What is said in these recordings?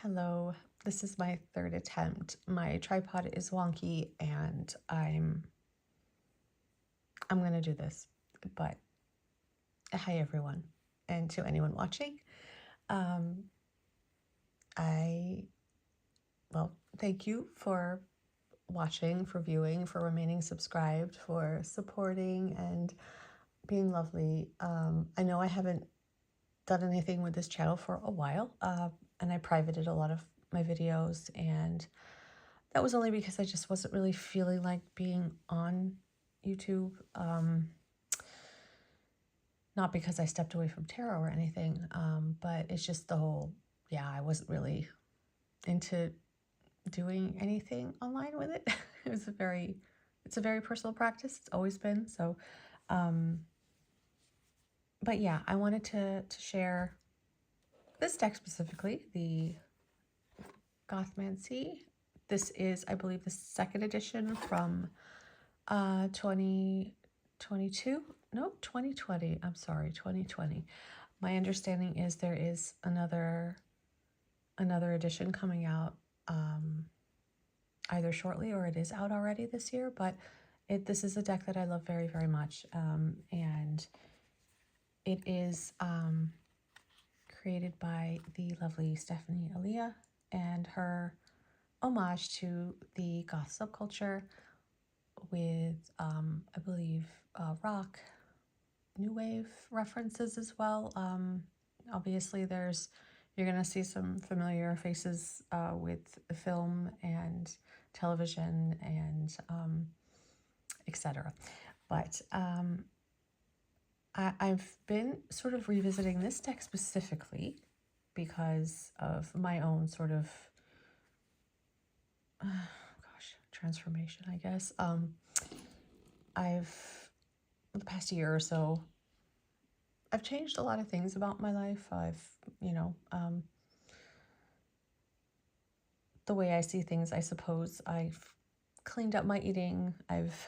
Hello, this is my third attempt. My tripod is wonky and I'm gonna do this. But hi everyone and to anyone watching. Um I thank you for watching, for viewing, for remaining subscribed, for supporting and being lovely. I know I haven't done anything with this channel for a while, and I privated a lot of my videos, and that was only because I just wasn't really feeling like being on YouTube. Not because I stepped away from tarot or anything, but it's just the whole, yeah, I wasn't really into doing anything online with it. It's a very personal practice. It's always been. So, but yeah, I wanted to share this deck specifically, the Gothmancy. This is, I believe, the second edition from 2022. No, 2020. I'm sorry, 2020. My understanding is there is another edition coming out either shortly or it is out already this year, but this is a deck that I love very, very much. And it is created by the lovely Stephanie Aaliyah, and her homage to the goth subculture with, I believe, rock, new wave references as well. Obviously, you're going to see some familiar faces with film and television and etc. But I've been sort of revisiting this deck specifically because of my own sort of transformation, I guess. The past year or so, I've changed a lot of things about my life. The way I see things, I suppose. I've cleaned up my eating. I've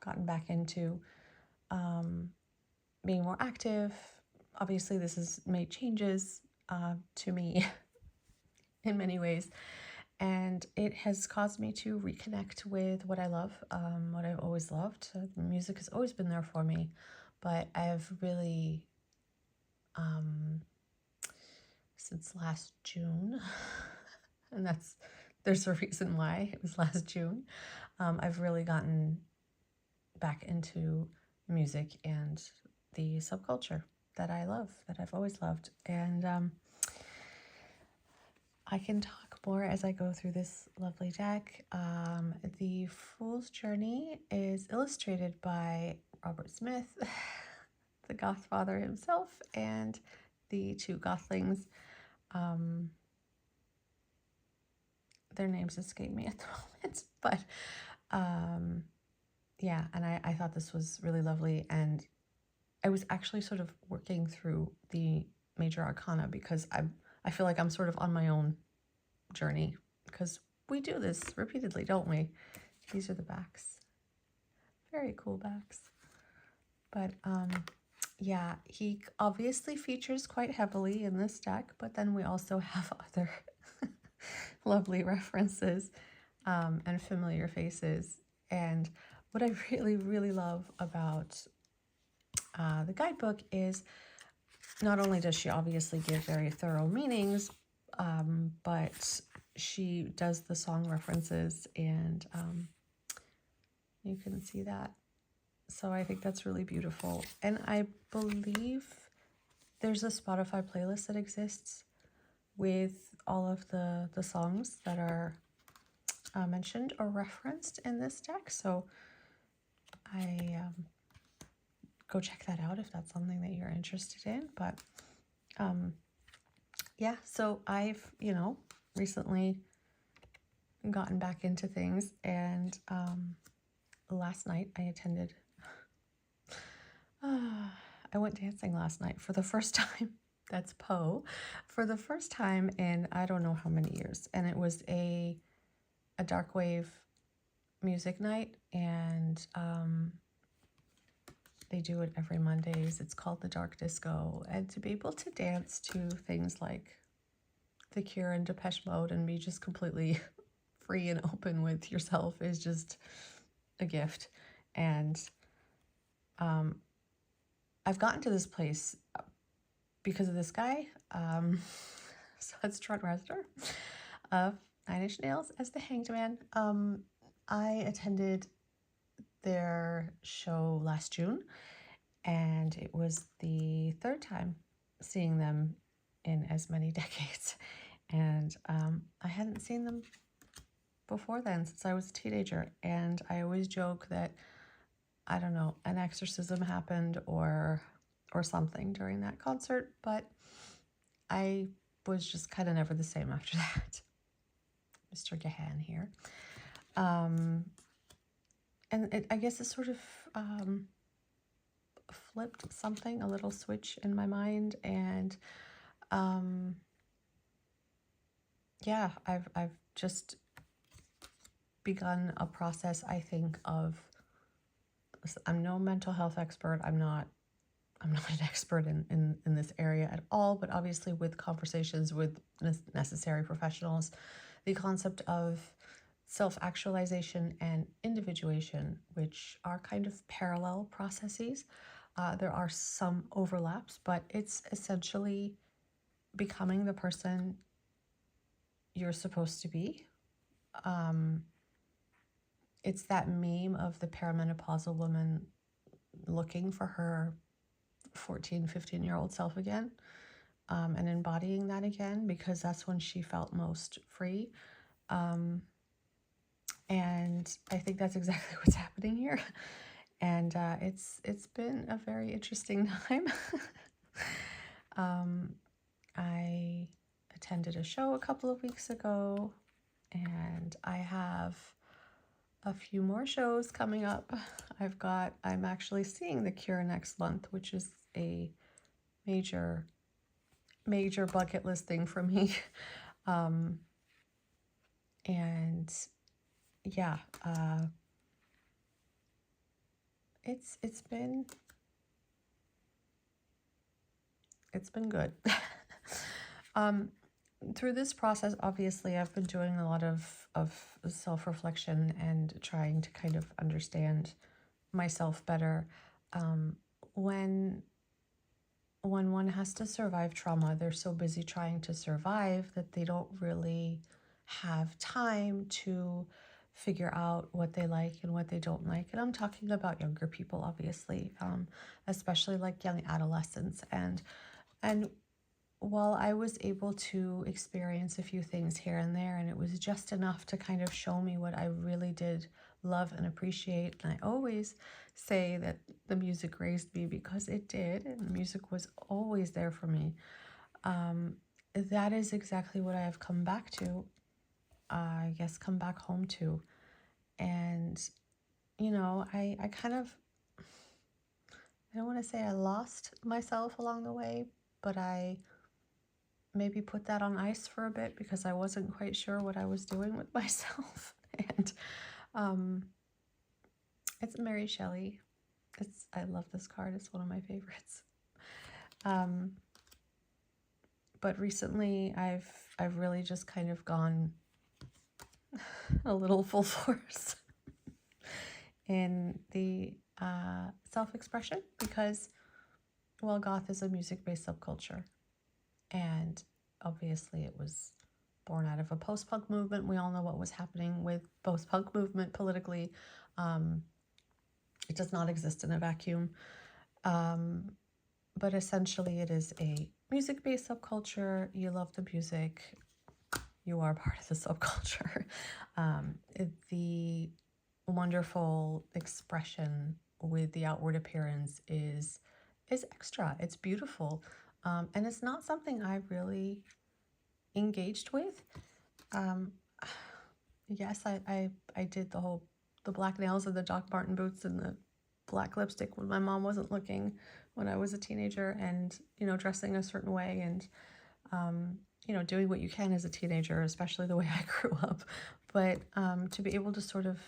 gotten back into being more active. Obviously, this has made changes to me in many ways. And it has caused me to reconnect with what I love, what I've always loved. Music has always been there for me, but I've really, since last June, and there's a reason why it was last June, I've really gotten back into music and the subculture that I love, that I've always loved. And I can talk more as I go through this lovely deck. The Fool's Journey is illustrated by Robert Smith, the Gothfather himself, and the two Gothlings. Their names escape me at the moment, but yeah, and I thought this was really lovely, and I was actually sort of working through the major arcana because I feel like I'm sort of on my own journey, because we do this repeatedly, don't we? These are the backs. Very cool backs. But yeah, he obviously features quite heavily in this deck, but then we also have other lovely references and familiar faces. And what I really, really love about the guidebook is not only does she obviously give very thorough meanings, but she does the song references, and you can see that. So I think that's really beautiful. And I believe there's a Spotify playlist that exists with all of the songs that are mentioned or referenced in this deck. So I go check that out if that's something that you're interested in. But yeah, so I've, recently gotten back into things, and last night I attended, I went dancing last night for the first time. That's Poe, for the first time in I don't know how many years. And it was a dark wave music night, and they do it every Mondays. It's called the Dark Disco, and to be able to dance to things like The Cure and Depeche Mode and be just completely free and open with yourself is just a gift. And I've gotten to this place because of this guy. So it's Trent Reznor of Nine Inch Nails as the Hanged Man. I attended their show last June, and it was the third time seeing them in as many decades. And I hadn't seen them before then since I was a teenager. And I always joke that, I don't know, an exorcism happened or something during that concert, but I was just kind of never the same after that. Mr. Gahan here. And I guess it sort of flipped something, a little switch in my mind. And yeah, I've just begun a process, I think, of, I'm no mental health expert. I'm not an expert in this area at all, but obviously with conversations with necessary professionals, the concept of self-actualization and individuation, which are kind of parallel processes. There are some overlaps, but it's essentially becoming the person you're supposed to be. It's that meme of the perimenopausal woman looking for her 14, 15-year-old self again, and embodying that again, because that's when she felt most free. And I think that's exactly what's happening here. And it's been a very interesting time. I attended a show a couple of weeks ago, and I have a few more shows coming up. I'm actually seeing The Cure next month, which is a major bucket list thing for me. And yeah, it's been good. Through this process, obviously, I've been doing a lot of self-reflection and trying to kind of understand myself better. When one has to survive trauma, they're so busy trying to survive that they don't really have time to figure out what they like and what they don't like. And I'm talking about younger people, obviously, especially like young adolescents. And while I was able to experience a few things here and there, and it was just enough to kind of show me what I really did love and appreciate, and I always say that the music raised me, because it did, and the music was always there for me. That is exactly what I have come back to, I guess come back home to. And, you know, I kind of, I don't want to say I lost myself along the way, but I maybe put that on ice for a bit because I wasn't quite sure what I was doing with myself. And it's Mary Shelley. I love this card. It's one of my favorites. But recently I've really just kind of gone a little full force in the self-expression, because, well, goth is a music-based subculture, and obviously it was born out of a post-punk movement. We all know what was happening with post-punk movement politically. It does not exist in a vacuum, but essentially it is a music-based subculture. You love the music, you are part of the subculture. The wonderful expression with the outward appearance is extra. It's beautiful, and it's not something I really engaged with. Yes, I did the black nails and the Doc Marten boots and the black lipstick when my mom wasn't looking when I was a teenager, and, you know, dressing a certain way, and you know, doing what you can as a teenager, especially the way I grew up. But to be able to sort of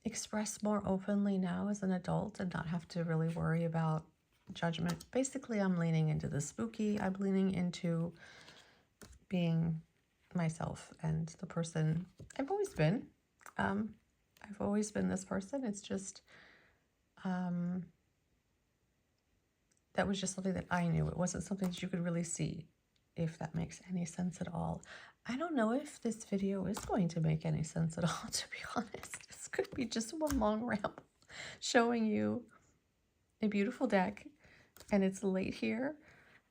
express more openly now as an adult and not have to really worry about judgment. Basically, I'm leaning into the spooky. I'm leaning into being myself and the person I've always been. I've always been this person. It's just, that was just something that I knew. It wasn't something that you could really see, if that makes any sense at all. I don't know if this video is going to make any sense at all, to be honest. This could be just one long ramble showing you a beautiful deck, and it's late here,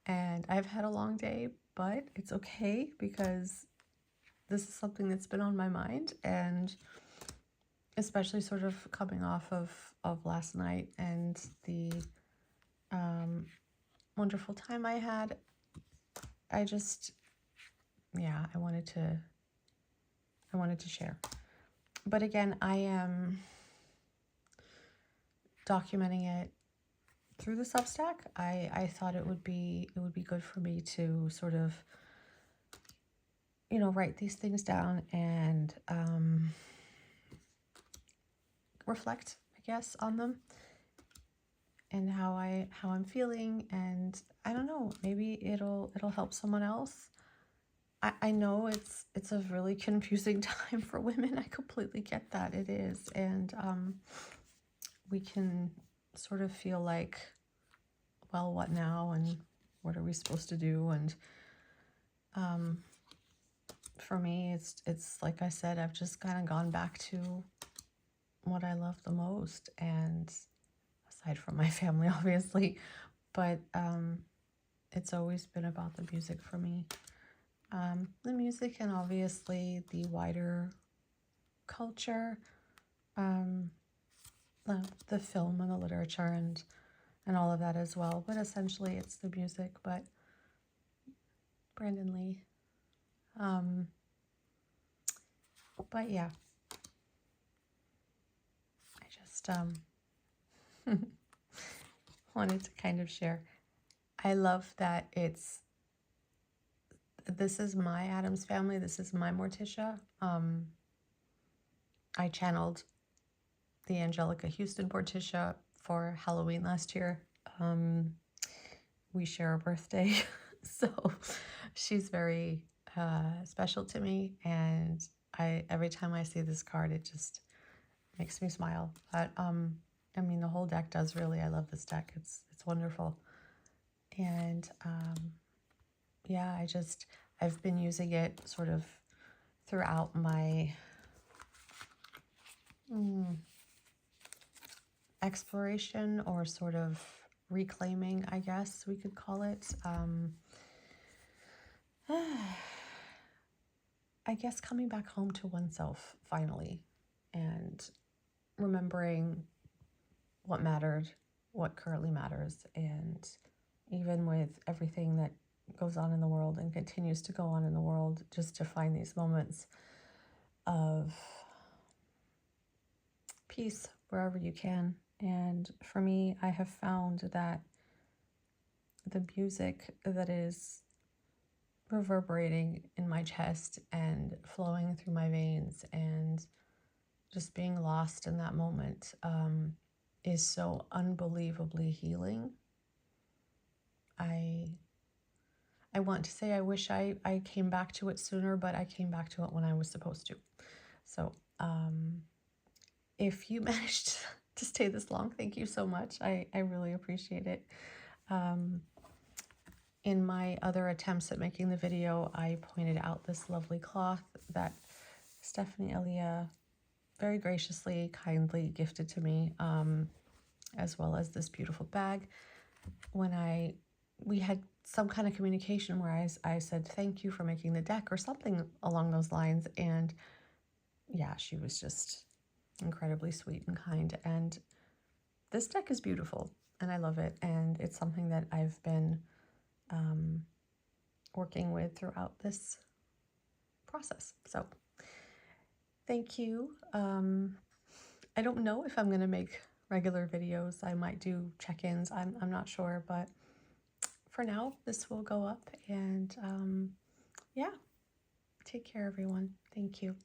and I've had a long day, but it's okay because this is something that's been on my mind, and especially sort of coming off of last night and the wonderful time I had. I just, yeah, I wanted to share. But again, I am documenting it through the Substack. I thought it would be good for me to sort of, you know, write these things down and reflect, I guess, on them and how I'm feeling. And I don't know, maybe it'll help someone else. I know it's a really confusing time for women. I completely get that. It is. And we can sort of feel like, well, what now? And what are we supposed to do? And for me, it's like I said, I've just kind of gone back to what I love the most, and aside from my family, obviously, but it's always been about the music for me. The music and obviously the wider culture, the film and the literature and all of that as well. But essentially it's the music. But Brandon Lee. But yeah, I just wanted to kind of share. I love that this is my Addams Family. This is my Morticia. I channeled the Angelica Houston Morticia for Halloween last year. We share a birthday, so she's very special to me, and every time I see this card, it just makes me smile. But I mean, the whole deck does really. I love this deck. It's wonderful. And yeah, I've been using it sort of throughout my exploration, or sort of reclaiming, I guess we could call it. I guess coming back home to oneself finally, and remembering what mattered, what currently matters, and even with everything that goes on in the world and continues to go on in the world, just to find these moments of peace wherever you can. And for me, I have found that the music that is reverberating in my chest and flowing through my veins and just being lost in that moment is so unbelievably healing. I want to say I wish I came back to it sooner, but I came back to it when I was supposed to. So if you managed to stay this long, thank you so much. I really appreciate it. In my other attempts at making the video, I pointed out this lovely cloth that Stephanie Elia very graciously, kindly gifted to me, as well as this beautiful bag. When we had some kind of communication where I said, thank you for making the deck, or something along those lines. And yeah, she was just incredibly sweet and kind. And this deck is beautiful, and I love it. And it's something that I've been working with throughout this process. So thank you. I don't know if I'm going to make regular videos. I might do check-ins. I'm not sure, but for now, this will go up. And yeah, take care, everyone. Thank you.